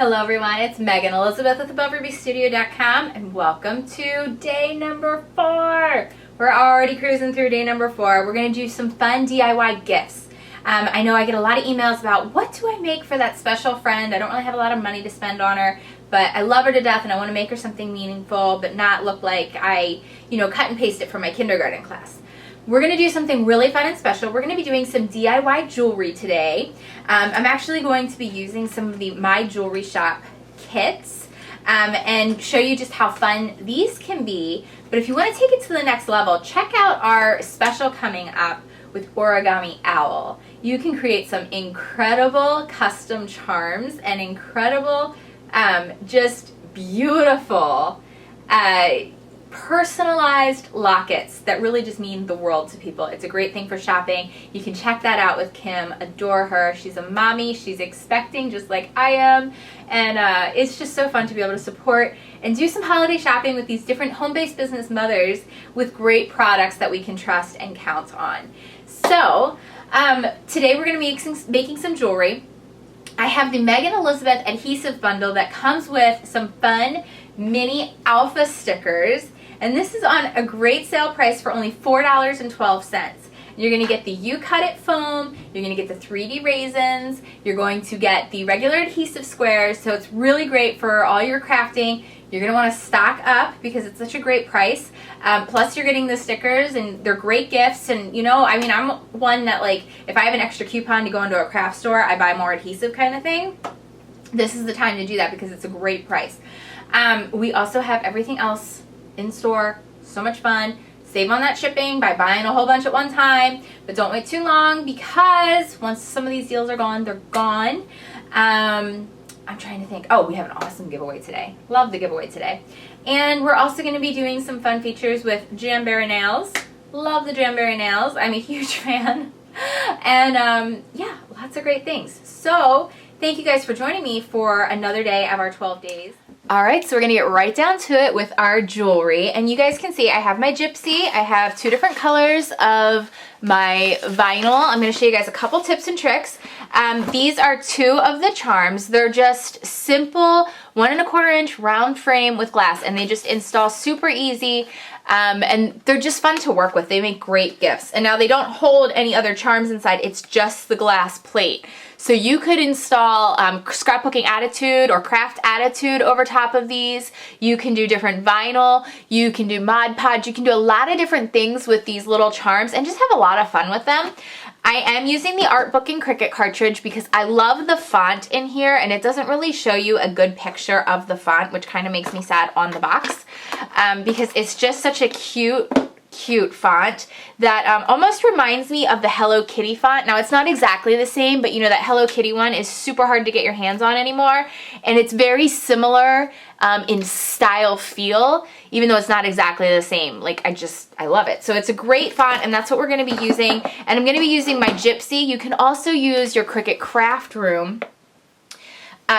Hello everyone, it's Megan Elizabeth with AboveRubyStudio.com and welcome to day number 4. We're already cruising through day number 4. We're going to do some fun DIY gifts. I know I get a lot of emails about what do I make for that special friend. I don't really have a lot of money to spend on her, but I love her to death and I want to make her something meaningful but not look like I, cut and paste it from my kindergarten class. We're going to do something really fun and special. We're going to be doing some DIY jewelry today. I'm actually going to be using some of the My Jewelry Shop kits and show you just how fun these can be. But if you want to take it to the next level, check out our special coming up with Origami Owl. You can create some incredible custom charms and incredible, just beautiful, personalized lockets that really just mean the world to people. It's a great thing for shopping. You can check that out with Kim. Adore her. She's a mommy. She's expecting just like I am. And it's just so fun to be able to support and do some holiday shopping with these different home-based business mothers with great products that we can trust and count on. So today we're going to be making some jewelry. I have the Megan Elizabeth adhesive bundle that comes with some fun mini alpha stickers. And this is on a great sale price for only $4.12. You're going to get the You Cut It foam, you're going to get the 3D raisins, you're going to get the regular adhesive squares, so it's really great for all your crafting. You're going to want to stock up because it's such a great price. Plus you're getting the stickers and they're great gifts. And I'm one that, like, if I have an extra coupon to go into a craft store, I buy more adhesive kind of thing. This is the time to do that because it's a great price. We also have everything else in store. So much fun. Save on that shipping by buying a whole bunch at one time, but don't wait too long because once some of these deals are gone, they're gone. I'm trying to think. Oh, we have an awesome giveaway today. Love the giveaway today. And we're also going to be doing some fun features with Jamberry nails. Love the Jamberry nails. I'm a huge fan. And yeah, lots of great things. So thank you guys for joining me for another day of our 12 days. All right, so we're gonna get right down to it with our jewelry. And you guys can see I have my gypsy. I have 2 different colors of my vinyl. I'm gonna show you guys a couple tips and tricks. These are 2 of the charms. They're just simple 1 1/4 inch round frame with glass, and they just install super easy. And they're just fun to work with. They make great gifts. And now they don't hold any other charms inside. It's just the glass plate. So you could install scrapbooking attitude or craft attitude over top of these. You can do different vinyl. You can do Mod Podge. You can do a lot of different things with these little charms and just have a lot of fun with them. I am using the Art Book and Cricut cartridge because I love the font in here and it doesn't really show you a good picture of the font, which kind of makes me sad on the box because it's just such a cute font that almost reminds me of the Hello Kitty font. Now it's not exactly the same, but that Hello Kitty one is super hard to get your hands on anymore, and it's very similar in style feel, even though it's not exactly the same. Like I love it. So it's a great font, and that's what we're going to be using. And I'm going to be using my gypsy. You can also use your Cricut Craft Room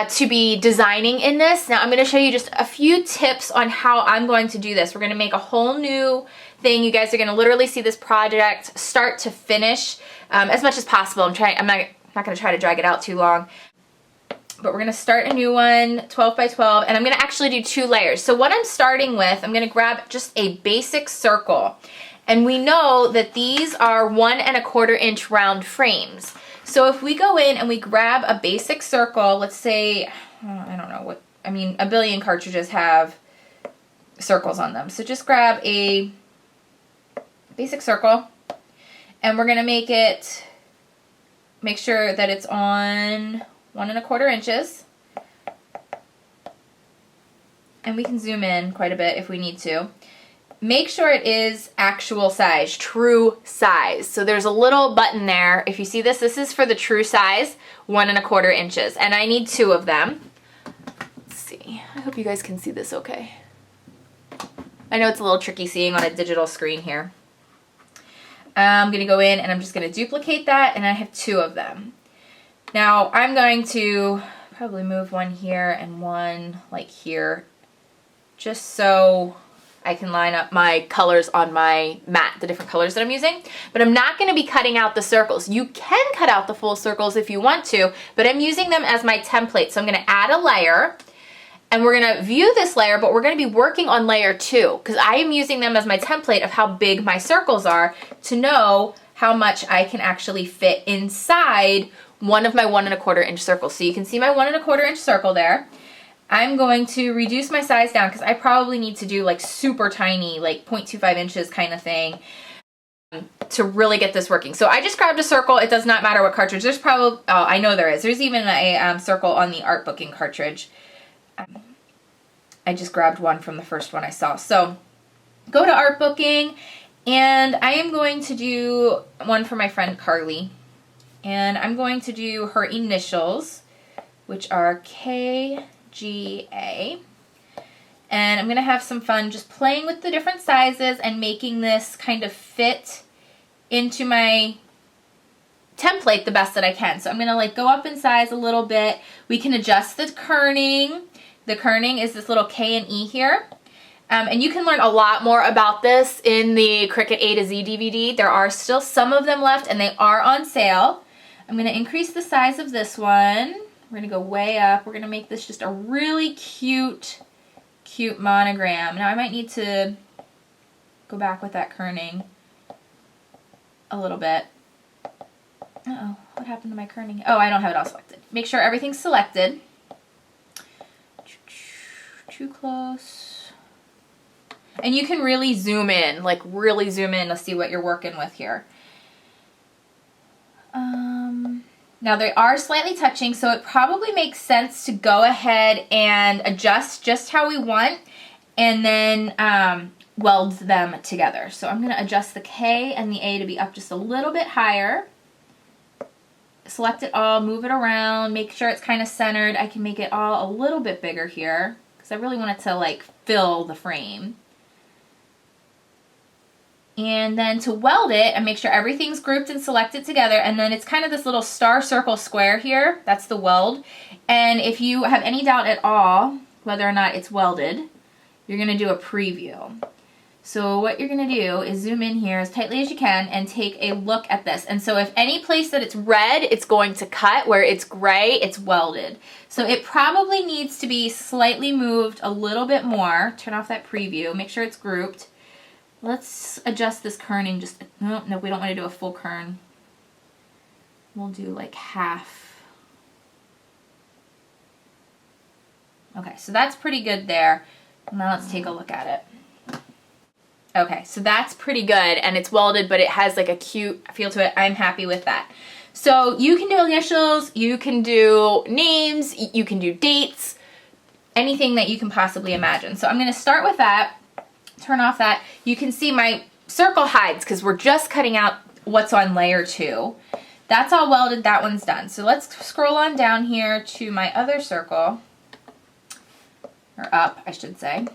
to be designing in this. Now I'm going to show you just a few tips on how I'm going to do this. We're going to make a whole new thing. You guys are going to literally see this project start to finish as much as possible. I'm not going to try to drag it out too long. But we're going to start a new one, 12 by 12, and I'm going to actually do 2 layers. So what I'm starting with, I'm going to grab just a basic circle. And we know that these are 1 1/4 inch round frames. So if we go in and we grab a basic circle, let's say, I don't know what, a billion cartridges have circles on them. So just grab a basic circle and we're going to make sure that it's on 1 1/4 inches. And we can zoom in quite a bit if we need to. Make sure it is actual size, true size. So there's a little button there. If you see this is for the true size, 1 1/4 inches. And I need 2 of them. Let's see. I hope you guys can see this okay. I know it's a little tricky seeing on a digital screen here. I'm going to go in and I'm just going to duplicate that, and I have 2 of them. Now I'm going to probably move one here and one like here, just so I can line up my colors on my mat, the different colors that I'm using, but I'm not gonna be cutting out the circles. You can cut out the full circles if you want to, but I'm using them as my template. So I'm gonna add a layer, and we're gonna view this layer, but we're gonna be working on layer 2, because I am using them as my template of how big my circles are to know how much I can actually fit inside one of my 1 1/4 inch circles. So you can see my 1 1/4 inch circle there. I'm going to reduce my size down because I probably need to do like super tiny, like 0.25 inches kind of thing to really get this working. So I just grabbed a circle. It does not matter what cartridge. There's probably, oh, I know there is. There's even a circle on the art booking cartridge. I just grabbed one from the first one I saw. So go to art booking, and I am going to do one for my friend Carly. And I'm going to do her initials, which are KGA. And I'm going to have some fun just playing with the different sizes and making this kind of fit into my template the best that I can. So I'm going to like go up in size a little bit. We can adjust the kerning. The kerning is this little K and E here. And you can learn a lot more about this in the Cricut A to Z DVD. There are still some of them left, and they are on sale. I'm going to increase the size of this one. We're going to go way up. We're going to make this just a really cute monogram. Now I might need to go back with that kerning a little bit. Uh-oh, what happened to my kerning? Oh, I don't have it all selected. Make sure everything's selected. Too close. And you can really zoom in, like really zoom in to see what you're working with here. Now they are slightly touching, so it probably makes sense to go ahead and adjust just how we want, and then weld them together. So I'm going to adjust the K and the A to be up just a little bit higher. Select it all, move it around, make sure it's kind of centered. I can make it all a little bit bigger here because I really want it to like fill the frame. And then to weld it and make sure everything's grouped and selected together, and then it's kind of this little star circle square here. That's the weld. And if you have any doubt at all whether or not it's welded, you're going to do a preview. So what you're going to do is zoom in here as tightly as you can and take a look at this. And so if any place that it's red, it's going to cut. Where it's gray, it's welded. So it probably needs to be slightly moved a little bit more. Turn off that preview. Make sure it's grouped. Let's adjust this kerning just, no, we don't want to do a full kern. We'll do like half. Okay, so that's pretty good there. Now let's take a look at it. Okay, so that's pretty good, and it's welded, but it has like a cute feel to it. I'm happy with that. So you can do initials, you can do names, you can do dates, anything that you can possibly imagine. So I'm going to start with that. Turn off that. You can see my circle hides because we're just cutting out what's on layer 2. That's all welded. That one's done. So let's scroll on down here to my other circle, or up, I should say.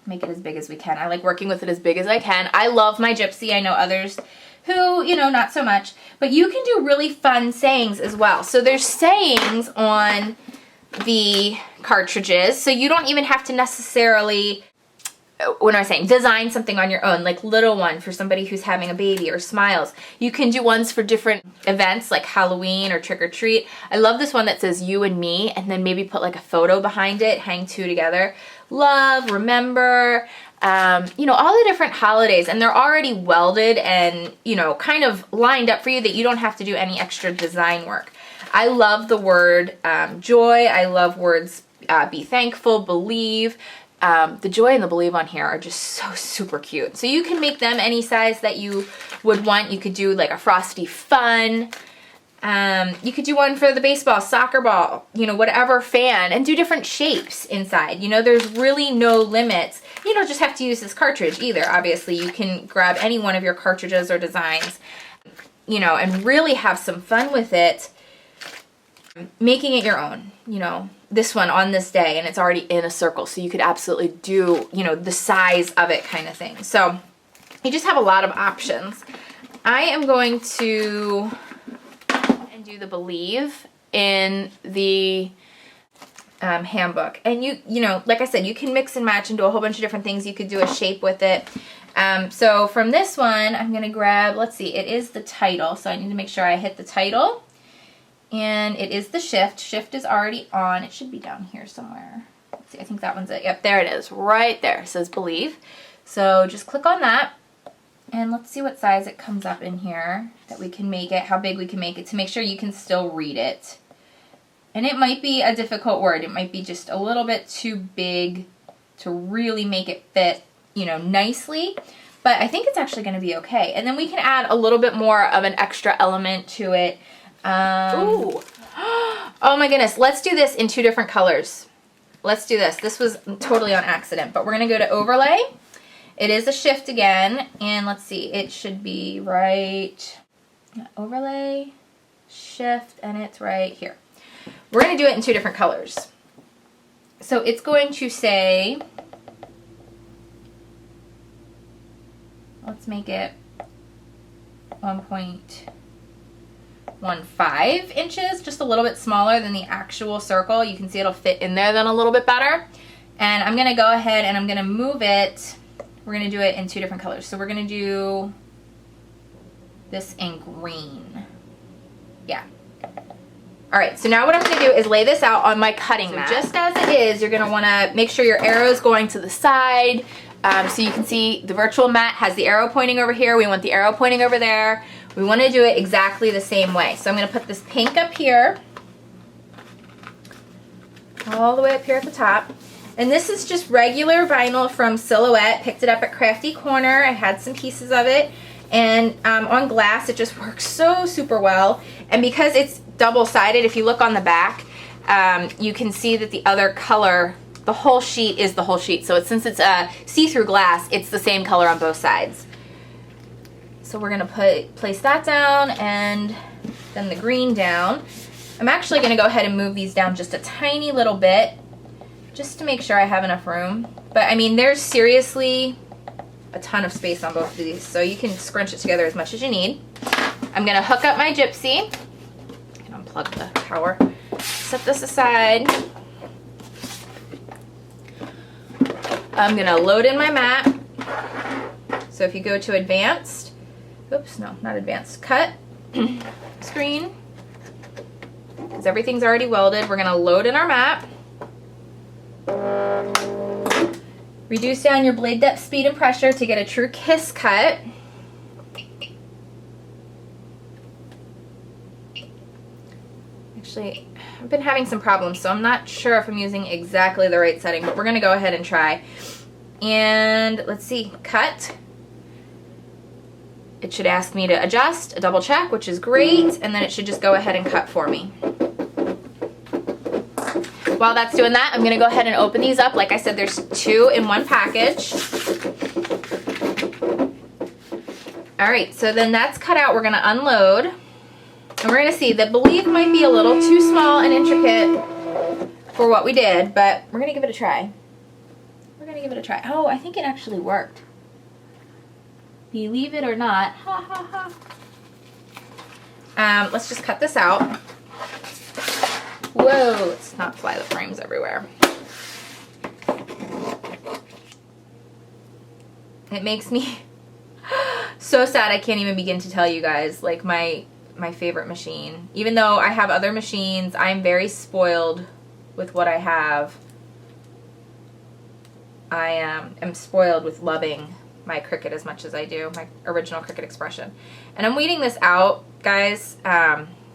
Make it as big as we can. I like working with it as big as I can. I love my gypsy. I know others who, you know, not so much. But you can do really fun sayings as well. So there's sayings on the cartridges, so you don't even have to necessarily, when I was saying design something on your own, like little one for somebody who's having a baby, or smiles. You can do ones for different events like Halloween or trick or treat. I love this one that says you and me, and then maybe put like a photo behind it, hang 2 together. Love, remember, you know, all the different holidays, and they're already welded and, you know, kind of lined up for you that you don't have to do any extra design work. I love the word joy. I love words be thankful, believe. The joy and the believe on here are just so super cute. So you can make them any size that you would want. You could do like a frosty fun. You could do one for the baseball, soccer ball, you know, whatever fan, and do different shapes inside. You know, there's really no limits. You don't just have to use this cartridge either. Obviously, you can grab any one of your cartridges or designs, you know, and really have some fun with it, making it your own, you know. This one on this day, and it's already in a circle, so you could absolutely do, you know, the size of it kind of thing. So you just have a lot of options. I am going to do the believe in the handbook. And you know, like I said, you can mix and match and do a whole bunch of different things. You could do a shape with it. So from this one, I'm going to grab, let's see, it is the title. So I need to make sure I hit the title. And it is the shift. Shift is already on. It should be down here somewhere. Let's see, I think that one's it. Yep, there it is. Right there. It says believe. So just click on that. And let's see what size it comes up in here that we can make it, how big we can make it to make sure you can still read it. And it might be a difficult word. It might be just a little bit too big to really make it fit, you know, nicely. But I think it's actually going to be okay. And then we can add a little bit more of an extra element to it. Ooh. Oh my goodness. Let's do this in 2 different colors. Let's do this. This was totally on accident. But we're going to go to overlay. It is a shift again. And let's see. It should be right. Overlay, shift, and it's right here. We're going to do it in 2 different colors. So it's going to say, let's make it 1.15 inches, just a little bit smaller than the actual circle. You can see it'll fit in there then a little bit better. And I'm going to go ahead and I'm going to move it. We're going to do it in 2 different colors. So we're going to do this in green. Yeah. All right, so now what I'm going to do is lay this out on my cutting mat. Just as it is, you're going to want to make sure your arrow is going to the side. So you can see the virtual mat has the arrow pointing over here. We want the arrow pointing over there. We want to do it exactly the same way. So I'm going to put this pink up here, all the way up here at the top. And this is just regular vinyl from Silhouette. Picked it up at Crafty Corner. I had some pieces of it. And on glass, it just works so super well. And because it's double-sided, if you look on the back, you can see that the other color, the whole sheet is the whole sheet. So since it's a see-through glass, it's the same color on both sides. So we're going to place that down and then the green down. I'm actually going to go ahead and move these down just a tiny little bit just to make sure I have enough room. But I mean, there's seriously a ton of space on both of these, so you can scrunch it together as much as you need. I'm going to hook up my gypsy. I can unplug the power. Set this aside. I'm going to load in my mat. So if you go to advanced, oops, no, not advanced, cut, screen, because everything's already welded, we're going to load in our mat. Reduce down your blade depth, speed, and pressure to get a true kiss cut. Actually, I've been having some problems, so I'm not sure if I'm using exactly the right setting, but we're going to go ahead and try. And let's see, cut. It should ask me to adjust, a double check, which is great, and then it should just go ahead and cut for me. While that's doing that, I'm going to go ahead and open these up. Like I said, there's 2 in one package. All right, so then that's cut out. We're going to unload. And we're going to see that Believe might be a little too small and intricate for what we did, but we're going to give it a try. We're going to give it a try. Oh, I think it actually worked. Believe it or not. Ha, ha, ha. Let's just cut this out. Whoa, let's not fly the frames everywhere. It makes me so sad I can't even begin to tell you guys, like my favorite machine. Even though I have other machines, I'm very spoiled with what I have. I am spoiled with loving my Cricut as much as I do, my original Cricut Expression. And I'm weeding this out, guys.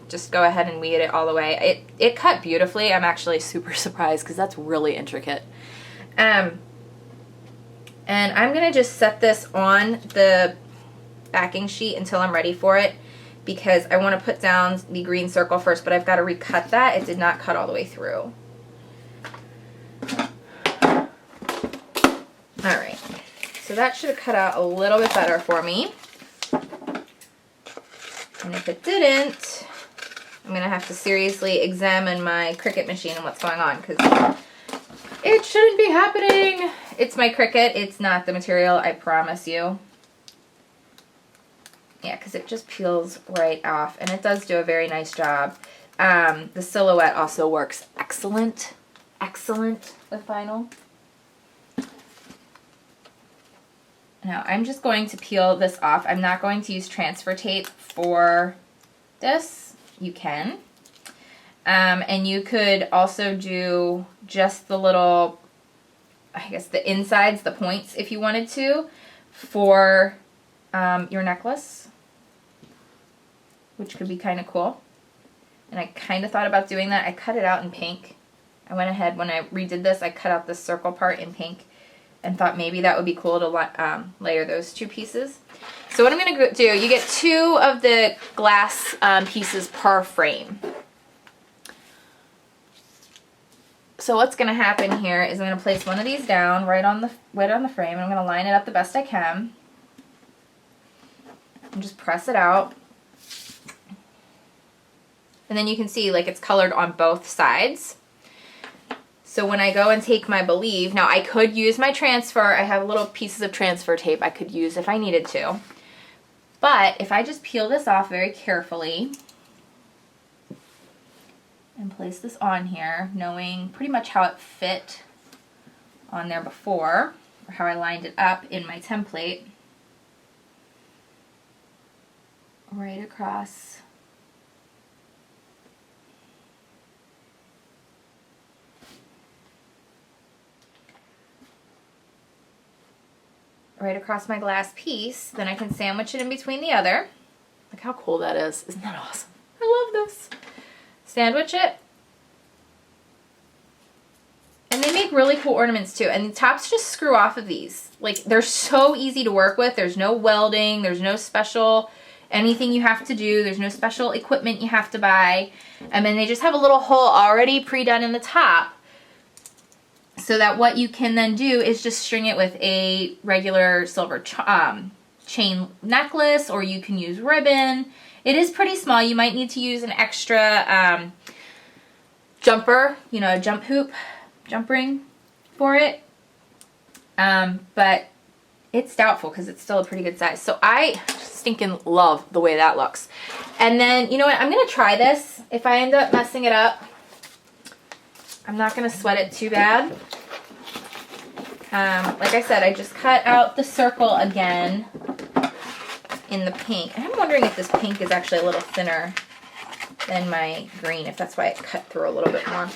Just go ahead and weed it all the way. It cut beautifully. I'm actually super surprised because that's really intricate. And I'm going to just set this on the backing sheet until I'm ready for it because I want to put down the green circle first, but I've got to recut that. It did not cut all the way through. All right. So that should have cut out a little bit better for me. And if it didn't, I'm going to have to seriously examine my Cricut machine and what's going on because it shouldn't be happening. It's my Cricut. It's not the material, I promise you. Yeah, because it just peels right off and it does do a very nice job. The Silhouette also works excellent. excellent with vinyl. Now I'm just going to peel this off. I'm not going to use transfer tape for this. You can. And you could also do just the little, I guess the insides, the points, if you wanted to, for your necklace, which could be kind of cool. And I kind of thought about doing that. I cut it out in pink. I went ahead, when I redid this, I cut out the circle part in pink and thought maybe that would be cool to layer those two pieces. So what I'm going to do, you get 2 of the glass pieces per frame. So what's going to happen here is I'm going to place one of these down right on the frame, and I'm going to line it up the best I can. And just press it out. And then you can see like it's colored on both sides. So when I go and take my Believe, now I could use my transfer. I have little pieces of transfer tape I could use if I needed to. But if I just peel this off very carefully and place this on here, knowing pretty much how it fit on there before, or how I lined it up in my template, right across. Right across my glass piece, then I can sandwich it in between the other. Look how cool that is. Isn't that awesome? I love this. Sandwich it. And they make really cool ornaments too. And the tops just screw off of these. Like, they're so easy to work with. There's no welding. There's no special anything you have to do. There's no special equipment you have to buy. And then they just have a little hole already pre-done in the top, so that what you can then do is just string it with a regular silver chain necklace, or you can use ribbon. It is pretty small. You might need to use an extra jumper, you know, a jump ring for it. But it's doubtful because it's still a pretty good size. So I stinking love the way that looks. And then, you know what, I'm going to try this. If I end up messing it up, I'm not going to sweat it too bad. Like I said, I just cut out the circle again in the pink. And I'm wondering if this pink is actually a little thinner than my green, if that's why it cut through a little bit more.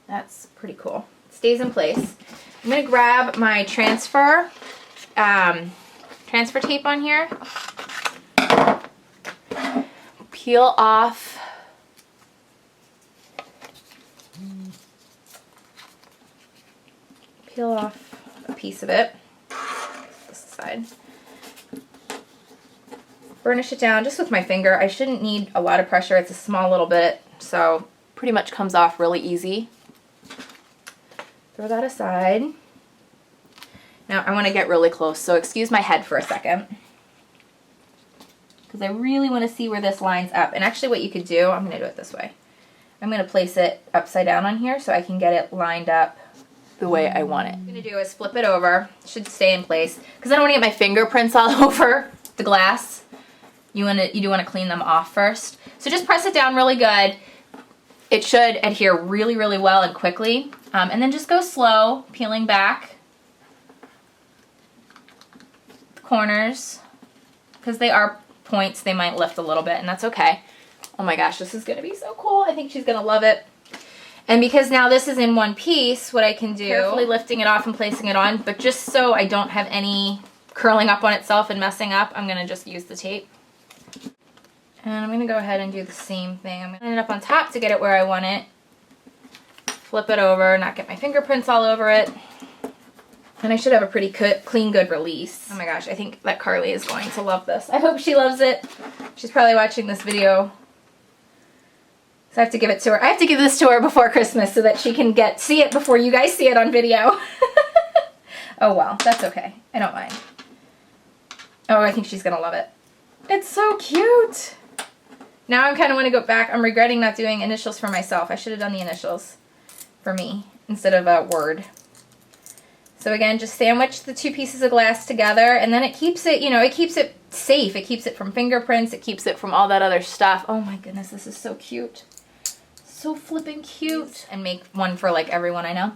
That's pretty cool. It stays in place. I'm going to grab my transfer tape on here. Peel off a piece of it, this side. Burnish it down just with my finger. I shouldn't need a lot of pressure. It's a small little bit, so pretty much comes off really easy. Throw that aside. Now I want to get really close, so excuse my head for a second, because I really want to see where this lines up. And actually what you could do, I'm going to do it this way. I'm going to place it upside down on here so I can get it lined up the way I want it. What I'm going to do is flip it over. It should stay in place because I don't want to get my fingerprints all over the glass. You do want to clean them off first. So just press it down really good. It should adhere really, really well and quickly. And then just go slow, peeling back the corners, because they are points. They might lift a little bit, and that's okay. Oh my gosh, this is going to be so cool. I think she's going to love it. And because now this is in one piece, what I can do, carefully lifting it off and placing it on, but just so I don't have any curling up on itself and messing up, I'm going to just use the tape. And I'm going to go ahead and do the same thing. I'm going to line it up on top to get it where I want it. Flip it over, not get my fingerprints all over it. And I should have a pretty clean, good release. Oh my gosh, I think that Carly is going to love this. I hope she loves it. She's probably watching this video. So I have to give it to her. I have to give this to her before Christmas so that she can see it before you guys see it on video. Oh well, that's okay. I don't mind. Oh, I think she's going to love it. It's so cute. Now I kind of want to go back. I'm regretting not doing initials for myself. I should have done the initials for me instead of a word. So again, just sandwich the 2 pieces of glass together, and then it keeps it, you know, it keeps it safe. It keeps it from fingerprints. It keeps it from all that other stuff. Oh my goodness, this is so cute. so flippin' cute. And make one for like everyone I know.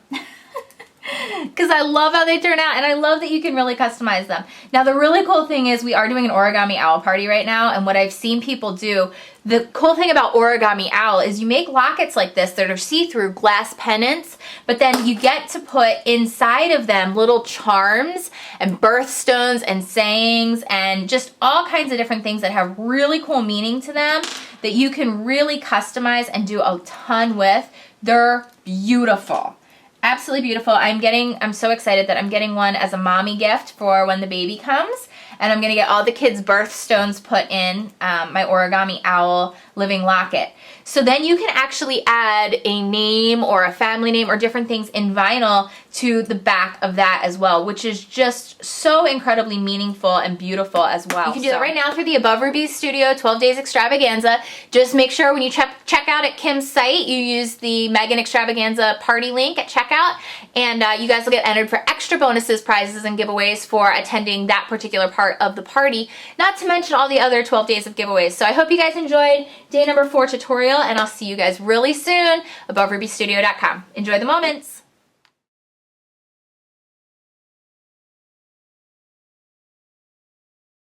Because I love how they turn out, and I love that you can really customize them. Now, the really cool thing is we are doing an origami owl party right now, and what I've seen people do, the cool thing about origami owl is you make lockets like this that are see-through glass pendants, but then you get to put inside of them little charms and birthstones and sayings and just all kinds of different things that have really cool meaning to them that you can really customize and do a ton with. They're beautiful. Absolutely beautiful. I'm so excited that I'm getting one as a mommy gift for when the baby comes. And I'm going to get all the kids' birthstones put in my origami owl living locket. So then you can actually add a name or a family name or different things in vinyl to the back of that as well, which is just so incredibly meaningful and beautiful as well. You can do that right now through the Above Ruby's Studio 12 Days Extravaganza. Just make sure when you check out at Kim's site, you use the Megan Extravaganza party link at checkout, and you guys will get entered for extra bonuses, prizes, and giveaways for attending that particular part of the party, not to mention all the other 12 days of giveaways. So I hope you guys enjoyed day number 4 tutorial, and I'll see you guys really soon. AboveRubyStudio.com. Enjoy the moments.